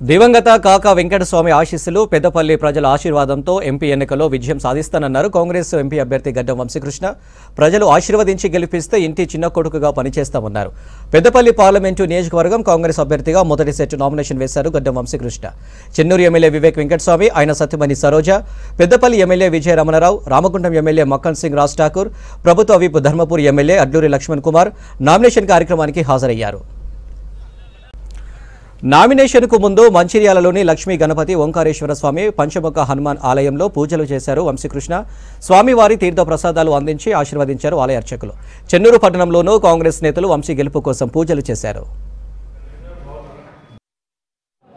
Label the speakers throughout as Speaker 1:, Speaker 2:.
Speaker 1: దివంగత కాకా వెంకటస్వామి ఆశీస్సులు పెద్దపల్లి ప్రజల ఆశీర్వాదంతో ఎంపీ ఎన్నికల్లో విజయం సాధిస్తానన్నారు కాంగ్రెస్ ఎంపీ అభ్యర్థి గడ్డం వంశీకృష్ణ. ప్రజలు ఆశీర్వదించి గెలిపిస్తే ఇంటి చిన్న కొడుకుగా పనిచేస్తామన్నారు. పెద్దపల్లి పార్లమెంటు నియోజకవర్గం కాంగ్రెస్ అభ్యర్థిగా మొదటి సెట్ నామినేషన్ వేశారు గడ్డం వంశీకృష్ణ. చెన్నూరు ఎమ్మెల్యే వివేక్ వెంకటస్వామి, ఆయన సత్యమణి సరోజ, పెద్దపల్లి ఎమ్మెల్యే విజయ రమణరావు, రామగుండం ఎమ్మెల్యే మక్కన్ సింగ్ రాజ్ ఠాకూర్, ప్రభుత్వ whip Dharmapur MLA Adluri Laxman Kumar nomination కార్యక్రమానికి హాజరయ్యారు. నామినేషన్కు ముందు మంచిర్యాలలోని లక్ష్మీ గణపతి ఓంకారేశ్వర స్వామి పంచముఖ హనుమాన్ ఆలయంలో పూజలు చేశారు వంశీకృష్ణ. స్వామివారి తీర్థ ప్రసాదాలు అందించి ఆశీర్వదించారు ఆలయ అర్చకులు. చెన్నూరు పట్టణంలోనూ కాంగ్రెస్ నేతలు వంశీ గెలుపు కోసం పూజలు చేశారు.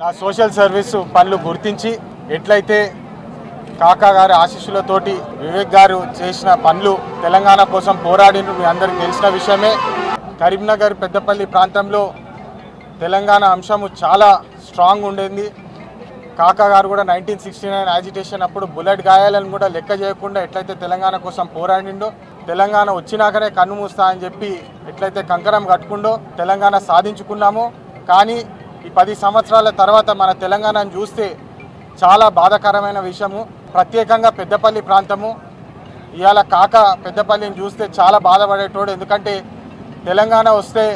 Speaker 2: నా సోషల్ సర్వీస్ పనులు గుర్తించి ఎట్లయితే కాకా గారి ఆశీస్సులతోటి వివేక్ గారు చేసిన పనులు తెలంగాణ కోసం పోరాడిన మీ అందరికీ తెలిసిన విషయమే. కరీంనగర్ పెద్దపల్లి ప్రాంతంలో తెలంగాణ అంశము చాలా స్ట్రాంగ్ ఉండేది. కాకా గారు కూడా 1969 యాజిటేషన్ అప్పుడు బుల్లెట్ గాయాలను కూడా లెక్క చేయకుండా ఎట్లయితే తెలంగాణ కోసం పోరాడిండో, తెలంగాణ వచ్చినాకనే కన్ను మూస్తా అని చెప్పి ఎట్లయితే కంకణం కట్టుకుండో తెలంగాణ సాధించుకున్నాము. కానీ ఈ 10 సంవత్సరాల తర్వాత మన తెలంగాణను చూస్తే చాలా బాధాకరమైన విషయము. ప్రత్యేకంగా పెద్దపల్లి ప్రాంతము ఇవాళ కాకా పెద్దపల్లిని చూస్తే చాలా బాధపడేటోడు. ఎందుకంటే తెలంగాణ వస్తే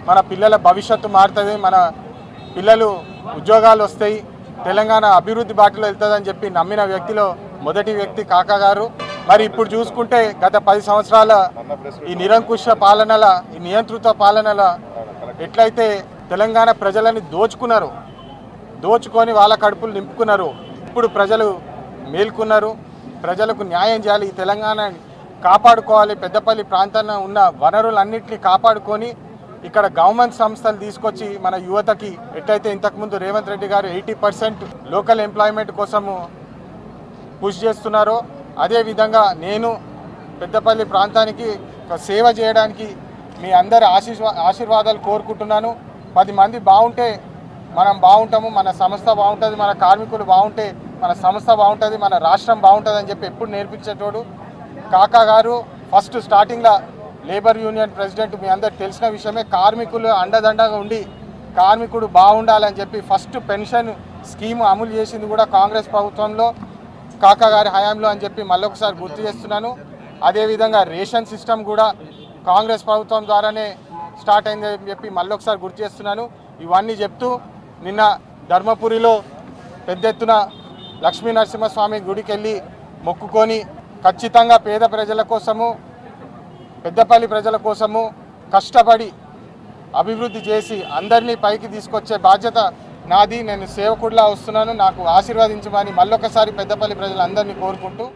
Speaker 2: మన పిల్లల భవిష్యత్తు మారుతుంది, మన పిల్లలు ఉద్యోగాలు వస్తాయి, తెలంగాణ అభివృద్ధి బాటలో వెళ్తుందని చెప్పి నమ్మిన వ్యక్తిలో మొదటి వ్యక్తి కాకా గారు. మరి ఇప్పుడు చూసుకుంటే గత 10 సంవత్సరాల ఈ నిరంకుశ పాలనల, ఈ నియంత్రిత పాలనల ఎట్లయితే తెలంగాణ ప్రజలని దోచుకొని వాళ్ళ కడుపులు నింపుకున్నారు. ఇప్పుడు ప్రజలు మేల్కొన్నారు, ప్రజలకు న్యాయం చేయాలి, ఈ తెలంగాణని కాపాడుకోవాలి. పెద్దపల్లి ప్రాంతాన ఉన్న వనరులన్నింటినీ కాపాడుకొని ఇక్కడ గవర్నమెంట్ సంస్థలు తీసుకొచ్చి మన యువతకి ఎట్లయితే ఇంతకుముందు రేవంత్ రెడ్డి గారు 80% లోకల్ ఎంప్లాయ్మెంట్ కోసము పుష్ చేస్తున్నారో, అదేవిధంగా నేను పెద్దపల్లి ప్రాంతానికి సేవ చేయడానికి మీ అందరి ఆశీర్వాదాలు కోరుకుంటున్నాను. 10 మంది బాగుంటే మనం బాగుంటాము, మన సంస్థ బాగుంటుంది, మన కార్మికులు బాగుంటే మన సంస్థ బాగుంటుంది, మన రాష్ట్రం బాగుంటుంది అని చెప్పి ఎప్పుడు నేర్పించేటోడు కాకా గారు. ఫస్ట్ స్టార్టింగ్లో లేబర్ యూనియన్ ప్రెసిడెంట్, మీ అందరికి తెలిసిన విషయమే. కార్మికులు అండదండగా ఉండి కార్మికుడు బాగుండాలని చెప్పి ఫస్ట్ పెన్షన్ స్కీమ్ అమలు చేసింది కూడా కాంగ్రెస్ ప్రభుత్వంలో కాకా గారి హయాంలో అని చెప్పి మళ్ళొకసారి గుర్తు చేస్తున్నాను. అదేవిధంగా రేషన్ సిస్టమ్ కూడా కాంగ్రెస్ ప్రభుత్వం ద్వారానే స్టార్ట్ అయింది అని చెప్పి మళ్ళొకసారి గుర్తు చేస్తున్నాను. ఇవన్నీ చెప్తూ నిన్న ధర్మపురిలో పెద్ద ఎత్తున లక్ష్మీ నరసింహస్వామి గుడికి వెళ్ళి మొక్కుకొని ఖచ్చితంగా పేద ప్రజల కోసము, పెద్దపల్లి ప్రజల కోసము కష్టపడి అభివృద్ధి చేసి అందరినీ పైకి తీసుకొచ్చే బాధ్యత నాది. నేను సేవకుడిలా వస్తున్నాను, నాకు ఆశీర్వదించమని మళ్ళొకసారి పెద్దపల్లి ప్రజలందరినీ కోరుకుంటూ